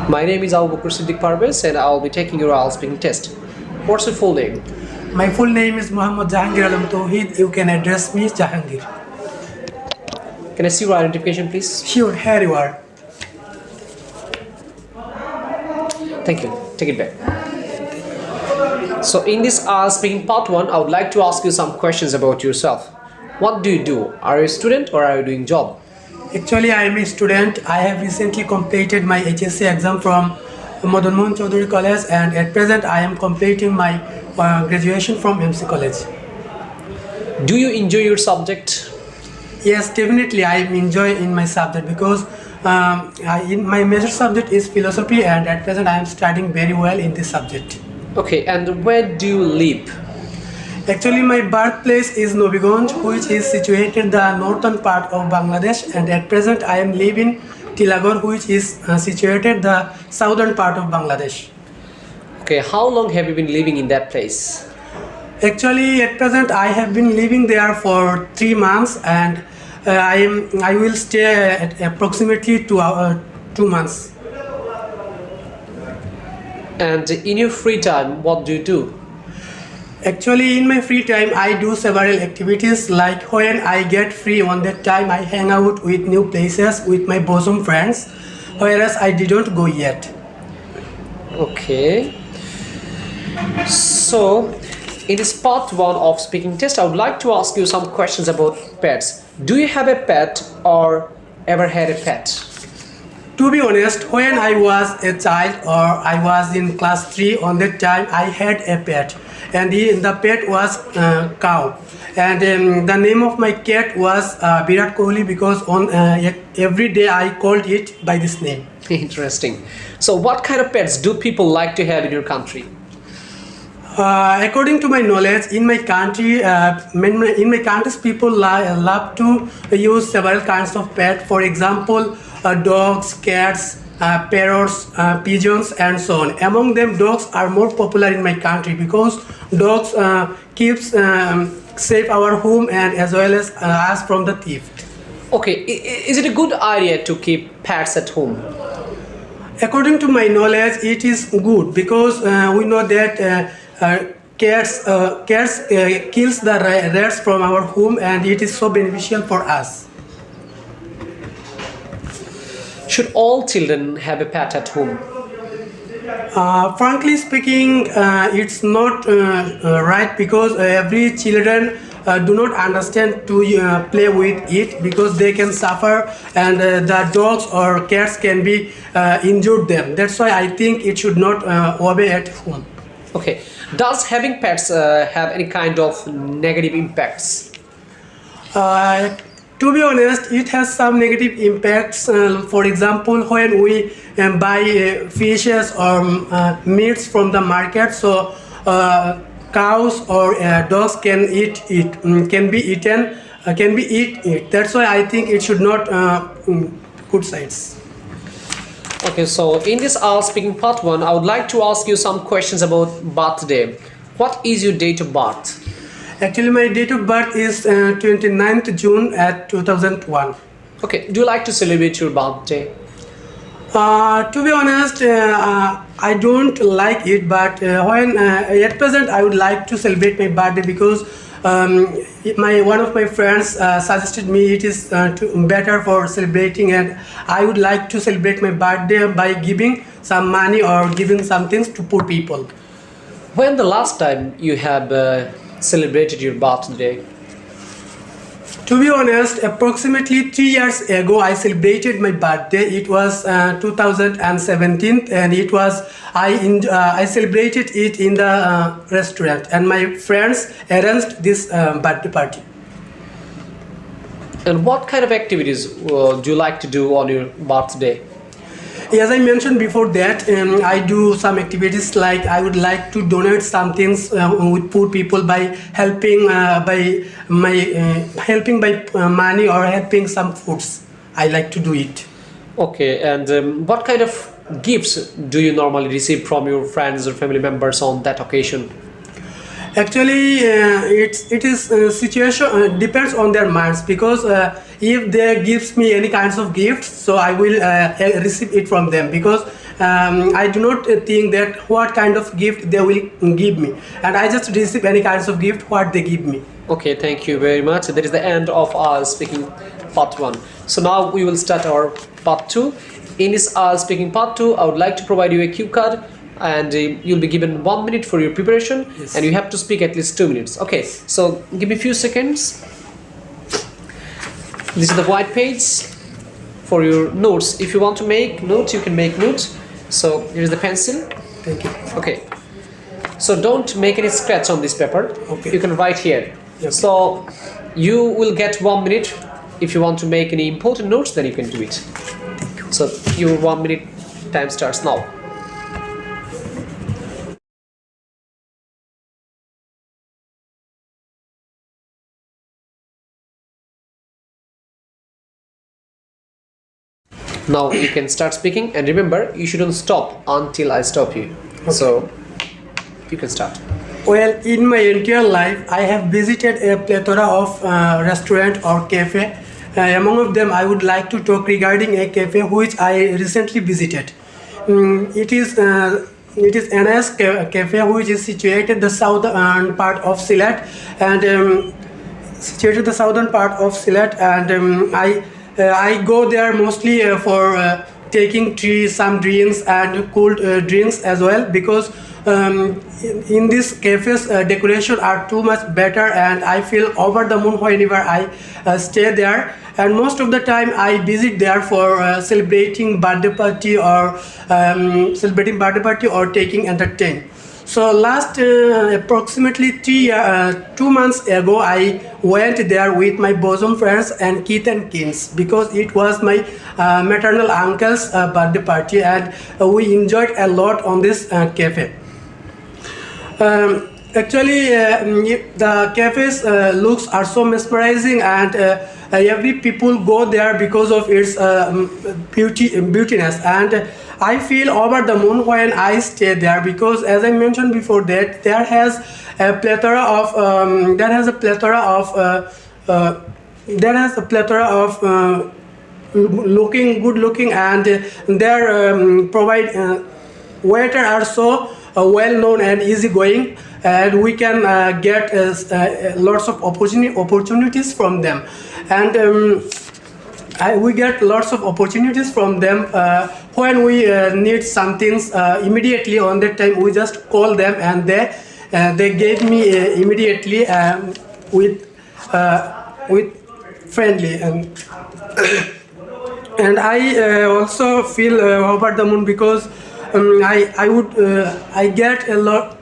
My name is Abu Bakr Siddiq Parvez and I'll be taking your IELTS speaking test. What's your full name? My full name is Muhammad Jahangir Alam Tawheed. You can address me as Jahangir. Can I see your identification, please? Sure, here you are. Thank you. Take it back. So in this speaking part 1, I would like to ask you some questions about yourself. What do you do? Are you a student or are you doing job? Actually, I am a student. I have recently completed my HSC exam from Madan Mohan Chaudhary College, and at present I am completing my graduation from MC College. Do you enjoy your subject? Yes, definitely I am enjoying in my subject because in my major subject is philosophy, and at present I am studying very well in this subject. Okay, and where do you live? Actually, my birthplace is Nobiganj, which is situated in the northern part of Bangladesh, and at present I am living Tilagor, which is situated the southern part of Bangladesh. Okay, how long have you been living in that place? Actually, at present I have been living there for 3 months, and I will stay at approximately 2 months. And in your free time, what do you do? Actually, in my free time, I do several activities. Like when I get free on that time, I hang out with new places with my bosom friends, whereas I didn't go yet. Okay. So, in this part 1 of speaking test, I would like to ask you some questions about pets. Do you have a pet or ever had a pet? To be honest, when I was a child or I was in class 3, on that time I had a pet, and the pet was cow, and the name of my cat was Virat Kohli, because on every day I called it by this name. Interesting. So what kind of pets do people like to have in your country? According to my knowledge, in my country, people love to use several kinds of pets. For example, dogs, cats, parrots, pigeons, and so on. Among them, dogs are more popular in my country because dogs keeps safe our home and as well as us from the thief. Okay, is it a good idea to keep pets at home? According to my knowledge, it is good because we know that cats kills the rats from our home, and it is so beneficial for us. Should all children have a pet at home? Frankly speaking, it's not right because every children do not understand to play with it because they can suffer, and the dogs or cats can be injured them. That's why I think it should not obey at home. Okay, does having pets have any kind of negative impacts? To be honest, it has some negative impacts. For example, when we buy fishes or meats from the market, so cows or dogs can eat it, can be eaten, can be eat it. That's why I think it should not good sides. Okay, so in this speaking part 1, I would like to ask you some questions about birthday. What is your date of birth? Actually, my date of birth is 29th June at 2001. Okay, do you like to celebrate your birthday? To be honest, I don't like it, but when at present I would like to celebrate my birthday because one of my friends suggested me it is better for celebrating, and I would like to celebrate my birthday by giving some money or giving some things to poor people. When the last time you have celebrated your birthday? To be honest, approximately 3 years ago, I celebrated my birthday. It was 2017, and it was I celebrated it in the restaurant, and my friends arranged this birthday party. And what kind of activities do you like to do on your birthday? As I mentioned before that, I do some activities like I would like to donate some things with poor people by helping helping by money or helping some foods. I like to do it. Okay, and what kind of gifts do you normally receive from your friends or family members on that occasion? Actually, it is situation depends on their minds, because if they gives me any kinds of gifts, so I will receive it from them, because I do not think that what kind of gift they will give me, and I just receive any kinds of gift what they give me. Okay, thank you very much. That is the end of our speaking part 1. So now we will start our part 2. In this speaking part 2, I would like to provide you a cue card, and you'll be given 1 minute for your preparation. Yes. And you have to speak at least 2 minutes. Okay, so give me a few seconds. This is the white page for your notes. If you want to make notes, you can make notes. So here is the pencil. Thank you. Okay, so don't make any scratch on this paper. Okay. You can write here. Yep. So you will get 1 minute. If you want to make any important notes, then you can do it. So your 1 minute time starts now. Now you can start speaking, and remember, you shouldn't stop until I stop you. So you can start. Well, in my entire life, I have visited a plethora of restaurant or cafe. Among of them, I would like to talk regarding a cafe which I recently visited. It is Anas Cafe, which is situated the southern part of Sylhet, and I go there mostly for taking some drinks and cold drinks as well, because in this cafes decoration are too much better, and I feel over the moon whenever I stay there. And most of the time I visit there for celebrating birthday party or taking entertain. So last approximately 2 months ago, I went there with my bosom friends and Keith and Kins, because it was my maternal uncle's birthday party, and we enjoyed a lot on this cafe. Actually, the cafe's looks are so mesmerizing, and every people go there because of its beautiness, and I feel over the moon when I stay there, because as I mentioned before, that there has a plethora of good looking, and their provide waiter are so well known and easygoing, and we can get lots of opportunities from them, and we get lots of opportunities from them when we need some things immediately. On that time, we just call them, and they gave me immediately with friendly, and I also feel over the moon, because I get a lot.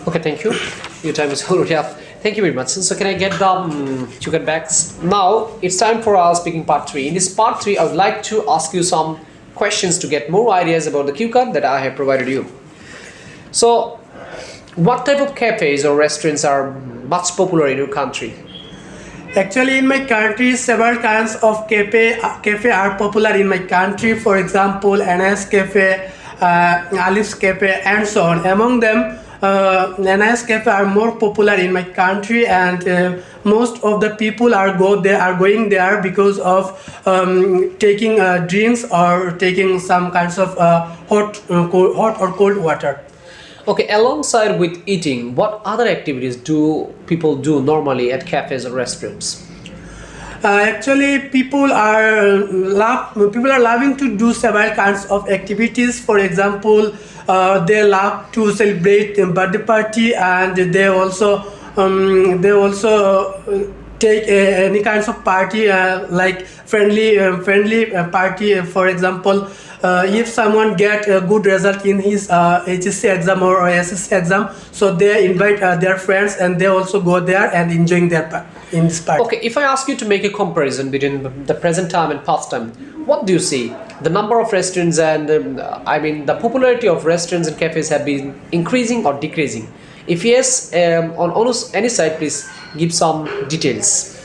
Okay, thank you. Your time is already up. Thank you very much. So can I get the sugar bags? Now it's time for our speaking part 3. In this part 3, I would like to ask you some questions to get more ideas about the cue card that I have provided you. So what type of cafes or restaurants are much popular in your country? Actually, in my country, several kinds of cafe are popular in my country. For example, Anas Cafe, Alif's Cafe, and so on. Among them, Anas Cafe are more popular in my country, and most of the people are going there because of taking drinks or taking some kinds of hot or cold water. Okay, alongside with eating, what other activities do people do normally at cafes or restaurants? Actually, people are loving to do several kinds of activities. For example, they love to celebrate a birthday party, and they also take any kinds of party like friendly party. For example, if someone get a good result in his HSC exam or SSC exam, so they invite their friends, and they also go there and enjoying in this party. Okay, if I ask you to make a comparison between the present time and past time, what do you see? The number of restaurants and the popularity of restaurants and cafes have been increasing or decreasing? If yes, on almost any side, please give some details.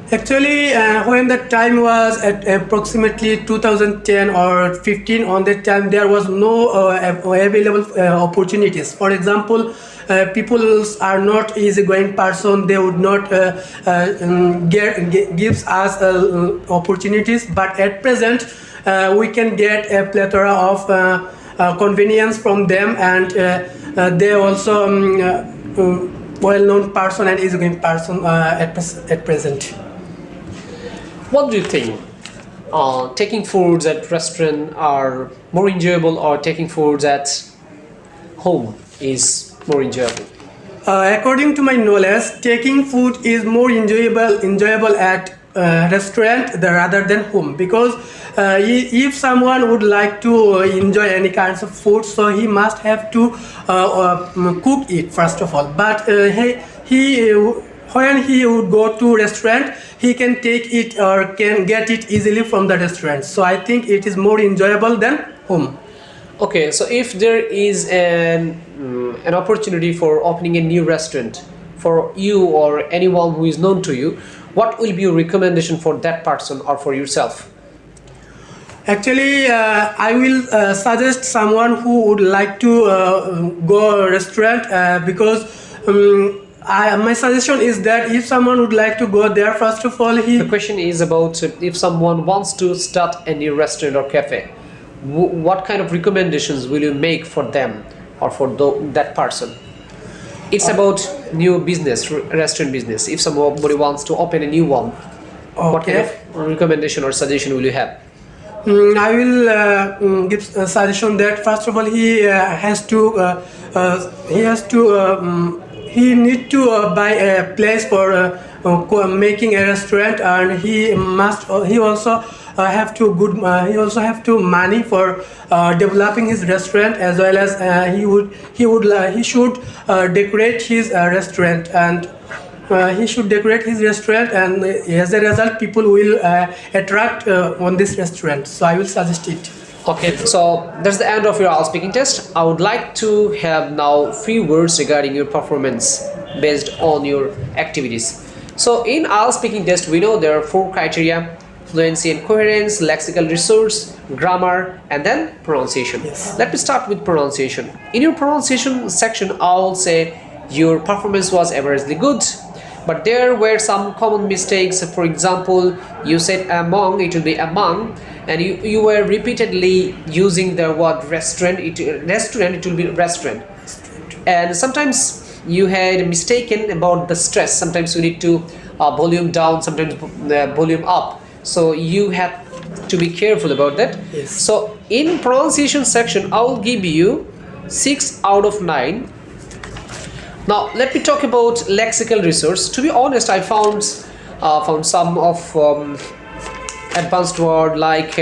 Actually, when the time was at approximately 2010 or 15, on that time there was no available opportunities. For example, people are not easygoing person, they would not gives us opportunities. But at present, we can get a plethora of convenience from them, and they also well-known person and easygoing person at present. What do you think? Taking foods at restaurant are more enjoyable, or taking foods at home is more enjoyable? According to my knowledge, taking food is more enjoyable at restaurant rather than home, because if someone would like to enjoy any kinds of food, so he must have to cook it first of all. But when he would go to restaurant, he can take it or can get it easily from the restaurant. So I think it is more enjoyable than home. Okay, so if there is an opportunity for opening a new restaurant for you or anyone who is known to you, what will be your recommendation for that person or for yourself? Actually, I will suggest someone who would like to go a restaurant, because my suggestion is that if someone would like to go there, first of all, The question is about if someone wants to start a new restaurant or cafe, what kind of recommendations will you make for them or for that person? It's about new business, restaurant business. If somebody wants to open a new one, what kind of recommendation or suggestion will you have? I will give a suggestion that first of all he need to buy a place for making a restaurant, and he also have to money for developing his restaurant, as well as he should decorate his restaurant, and he should decorate his restaurant, and as a result people will attract on this restaurant. So I will suggest it. Okay, so that's the end of your IELTS speaking test. I would like to have now few words regarding your performance based on your activities. So in IELTS speaking test, we know there are 4 criteria: fluency and coherence, lexical resource, grammar, and then pronunciation. Yes. Let me start with pronunciation. In your pronunciation section, I'll say your performance was averagely good, but there were some common mistakes. For example, you said among, it will be among, and you were repeatedly using the word restaurant. It will be restaurant. And sometimes you had mistaken about the stress. Sometimes you need to volume down, sometimes volume up. So you have to be careful about that. Yes. So in pronunciation section, I will give you 6 out of 9. Now let me talk about lexical resource. To be honest, I found some of advanced word like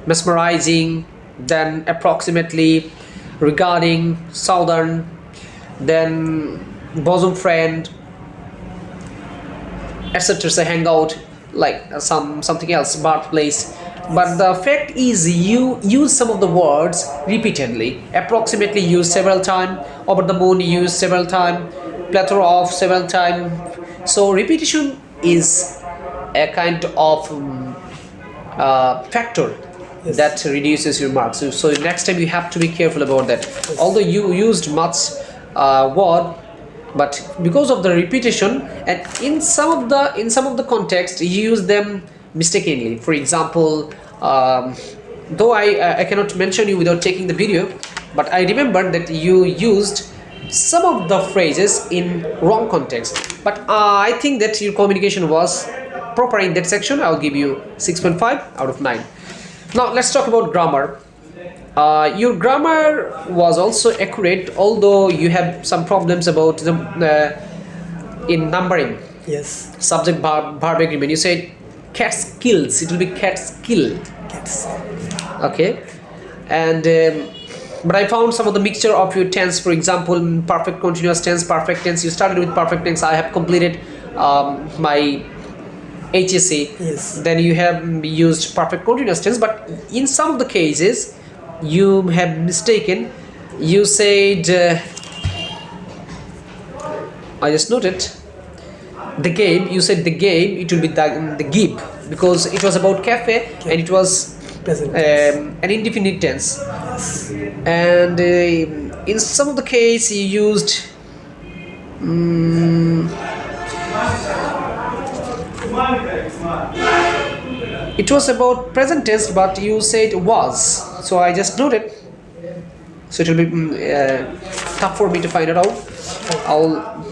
mesmerizing, then approximately, regarding, southern, then bosom friend, etc. So hangout, like something else, birthplace. But the fact is, you use some of the words repeatedly. Approximately used several times, over the moon used several times, plethora of several times. So repetition is a kind of factor Yes. that reduces your marks. So next time you have to be careful about that. Yes. Although you used much word, but because of the repetition, and in some of the context you use them mistakenly. For example, though I cannot mention you without taking the video, but I remember that you used some of the phrases in wrong context. But I think that your communication was proper in that section. I'll give you 6.5 out of 9. Now let's talk about grammar. Your grammar was also accurate, although you have some problems about the in numbering. Yes. Subject verb agreement. You said cats kills. It will be cats kill. Yes. Okay, and but I found some of the mixture of your tense. For example, perfect continuous tense, perfect tense. You started with perfect tense. I have completed my HSC. Yes. Then you have used perfect continuous tense, but in some of the cases you have mistaken. You said I just noted the game. You said the game. It will be the gib, because it was about cafe and it was Present tense. an indefinite tense. Yes. And in some of the case you used It was about present tense, but you said was, so I just noted. So it will be tough for me to find it out. I'll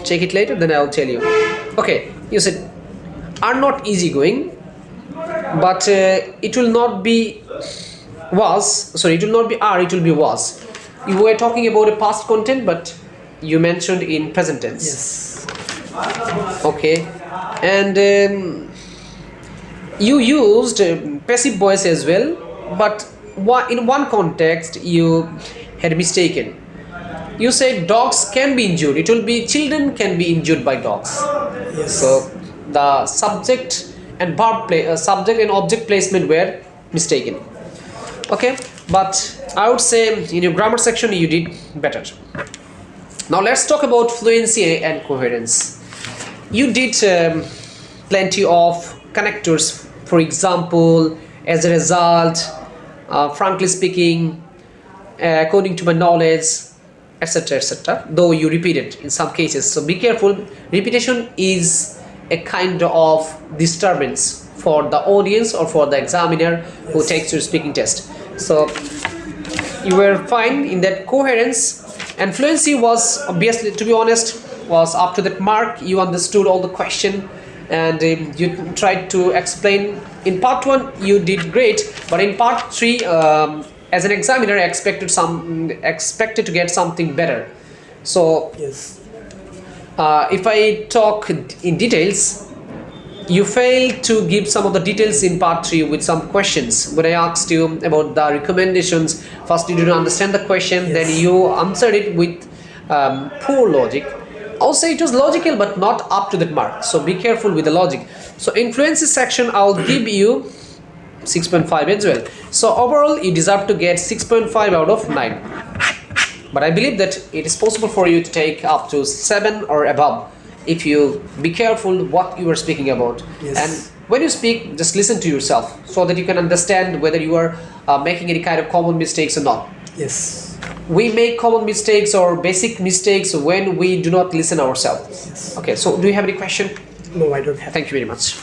check it later, then I'll tell you. Okay, you said are not easygoing, but it will not be was. Sorry, it will not be are. It will be was. You were talking about a past content, but you mentioned in present tense. Yes. Okay, and you used passive voice as well, but in one context you had mistaken. You said dogs can be injured. It will be children can be injured by dogs. Yes. So the subject and subject and object placement were mistaken. Okay, but I would say in your grammar section you did better. Now let's talk about fluency and coherence. You did plenty of connectors, for example, as a result, frankly speaking, according to my knowledge, etc., etc., though you repeat it in some cases. So be careful. Repetition is a kind of disturbance for the audience or for the examiner who takes your speaking test. So you were fine in that. Coherence and fluency was obviously, to be honest, was up to that mark. You understood all the question and you tried to explain. In part 1 you did great, but in part 3 as an examiner I expected to get something better. So Yes. if I talk in details, you failed to give some of the details in part 3 with some questions. When I asked you about the recommendations, first you didn't understand the question, then you answered it with poor logic. I'll say it was logical but not up to that mark. So be careful with the logic. So in fluency section I'll give you 6.5 as well. So overall you deserve to get 6.5 out of 9. But I believe that it is possible for you to take up to 7 or above if you be careful what you are speaking about. Yes. And when you speak, just listen to yourself so that you can understand whether you are making any kind of common mistakes or not. Yes. We make common mistakes or basic mistakes when we do not listen ourselves. Yes. Okay, so do you have any question? No, I don't have. Thank you very much.